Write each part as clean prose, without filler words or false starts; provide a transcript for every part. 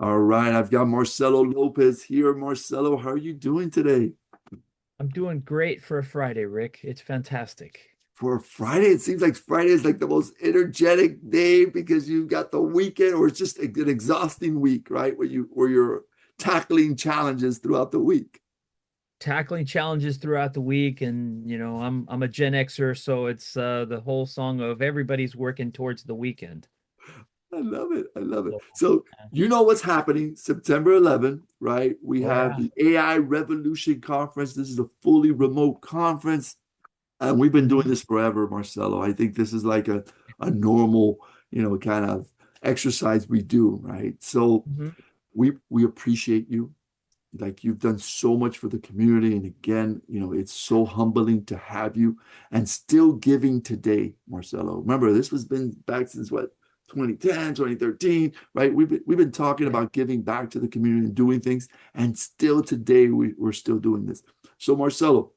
All right, I've got Marcelo Lopez here. Marcelo, how are you doing today? I'm doing great for a Friday, Rick. It's fantastic. For a Friday, it seems like Friday is like the most energetic day because you've got the weekend, or it's just an exhausting week, right? Where you're tackling challenges throughout the week. Tackling challenges throughout the week, and I'm a Gen Xer, so it's the whole song of everybody's working towards the weekend. I love it. I love it. So, So uh, you know what's happening September 11th, right? We oh have yeah. the AI Revolution Conference. This is a fully remote conference. And we've been doing hmm this forever, Marcelo. I think this is like a normal, kind of exercise we do, right? So hmm we appreciate you. Like you've done so much for the community. And again, it's so humbling to have you and still giving today, Marcelo. Remember, this was been back since what, 2010, 2013, right? We've been talking Yeah. about giving back to the community and doing things. And still today we're still doing this. So Marcelo,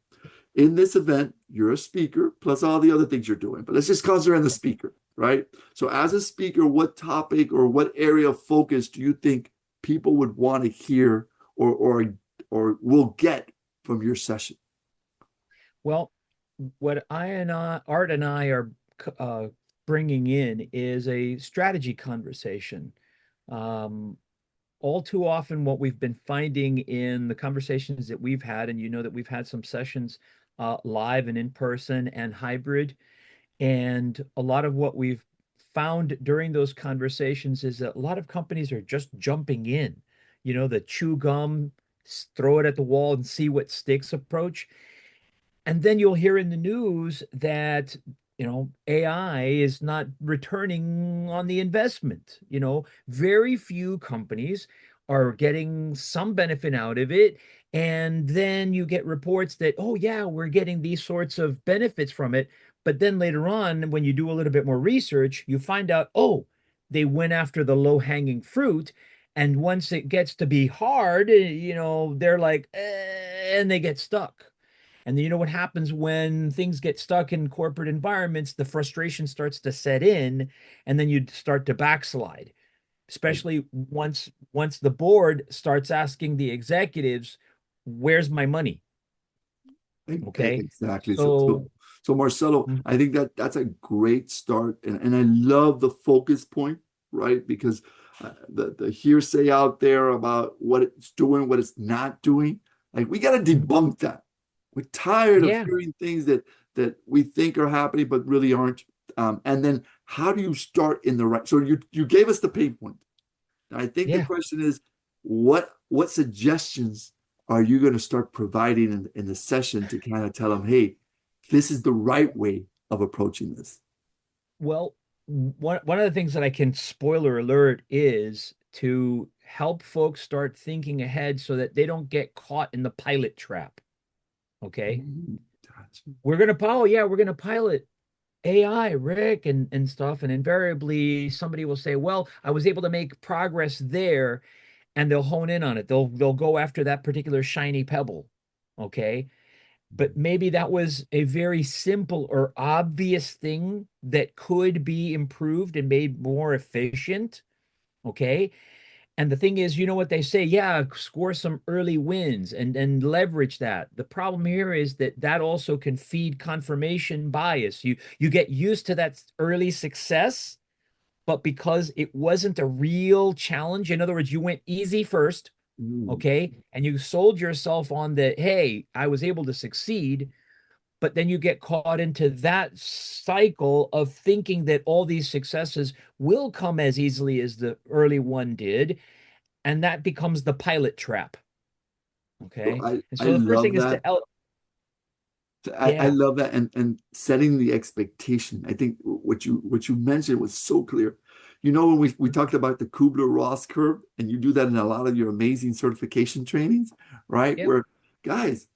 in this event, you're a speaker, plus all the other things you're doing. But let's just concentrate on the speaker, right? So, as a speaker, what topic or what area of focus do you think people would want to hear or will get from your session? Well, what Art and I are uh, bringing in is a strategy conversation. Um, all too often, what we've been finding in the conversations that we've had, and you know that we've had some sessions live and in person and hybrid, and a lot of what we've found during those conversations is that a lot of companies are just jumping in, the chew gum, throw it at the wall and see what sticks approach. And then you'll hear in the news that, AI is not returning on the investment. Very few companies are getting some benefit out of it. And then you get reports that, oh, yeah, we're getting these sorts of benefits from it. But then later on, when you do a little bit more research, you find out, oh, they went after the low-hanging fruit. And once it gets to be hard, they're like, and they get stuck. And then you know what happens when things get stuck in corporate environments, the frustration starts to set in, and then you start to backslide, especially once the board starts asking the executives, "Where's my money?" Okay. Exactly. So, so, So, so Marcelo, mm, I think that's a great start, and I love the focus point, right? Because the hearsay out there about what it's doing, what it's not doing, like we got to mm, debunk that. We're tired of yeah, hearing things that we think are happening but really aren't. And then how do you start in the right? So you gave us the pain point. I think the yeah. question is, what suggestions are you going to start providing in the session to kind of tell them, hey, this is the right way of approaching this? Well, one of the things that I can spoiler alert is to help folks start thinking ahead so that they don't get caught in the pilot trap. Okay. Gotcha. We're gonna pilot AI, Rick, and stuff. And invariably somebody will say, well, I was able to make progress there, and they'll hone in on it. They'll go after that particular shiny pebble. Okay. But maybe that was a very simple or obvious thing that could be improved and made more efficient. Okay. And the thing is, you know what they say, yeah, score some early wins and leverage that. The problem here is that that also can feed confirmation bias. You get used to that early success, but because it wasn't a real challenge, in other words, you went easy first, Mm. okay, and you sold yourself on the, hey, I was able to succeed, but then you get caught into that cycle of thinking that all these successes will come as easily as the early one did, and that becomes the pilot trap. So Okay. And I so the first love thing is that. to el I yeah, love that, and setting the expectation. I think what you mentioned was so clear. When we talked about the Kubler-Ross curve, and you do that in a lot of your amazing certification trainings, right? yep, Where guys,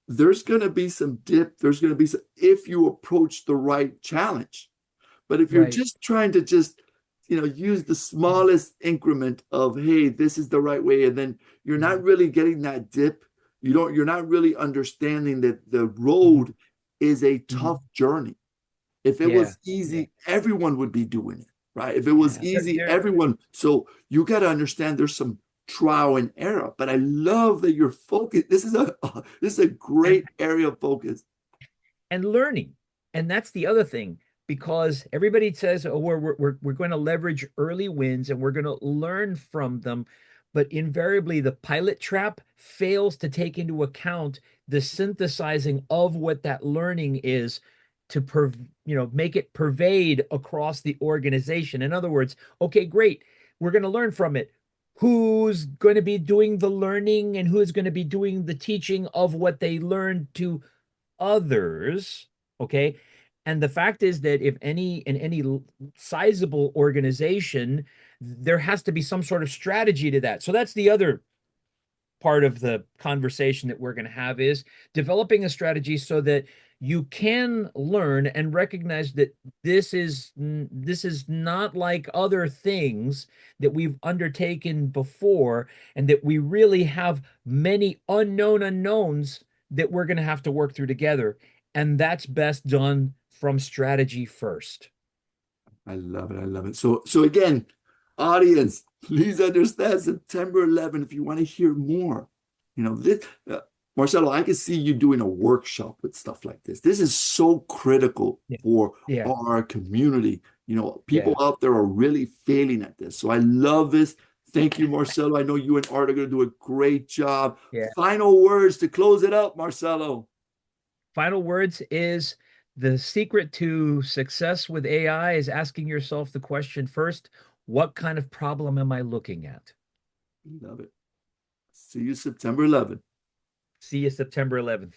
there's going to be some dip, there's going to be some if you approach the right challenge. But if you're right. just trying to just use the smallest increment of, hey, this is the right way, and then you're not Mhm, really getting that dip, you're not really understanding that the mhm, road is a tough mhm. journey. If it Yeah, was yeah, easy, everyone would be doing it. right? If it was Yeah, easy, everyone. So you got to understand there's some trial and error. But I love that you're focused. This is a and great area of focus. and learning. And that's the other thing, because everybody says, oh, we're going to leverage early wins and we're going to learn from them. But invariably, the pilot trap fails to take into account the synthesizing of what that learning is to make it pervade across the organization. In other words, okay, great, we're going to learn from it. Who's going to be doing the learning and who is going to be doing the teaching of what they learned to others? Okay. And the fact is that if any sizable organization, there has to be some sort of strategy to that. So that's the other part of the conversation that we're going to have, is developing a strategy so that you can learn and recognize that this is not like other things that we've undertaken before, and that we really have many unknown unknowns that we're going to have to work through together, and that's best done from strategy first. I love it. I love it. So again, audience, please understand September 11th if you want to hear more. This, Marcelo, I can see you doing a workshop with stuff like this. This is so critical Yeah. for Yeah. our community. People Yeah. out there are really failing at this. So I love this. Thank you, Marcelo. I know you and Art are going to do a great job. Yeah. Final words to close it up, Marcelo. Final words is, the secret to success with AI is asking yourself the question first, what kind of problem am I looking at? Love it. See you September 11th. See you September 11th.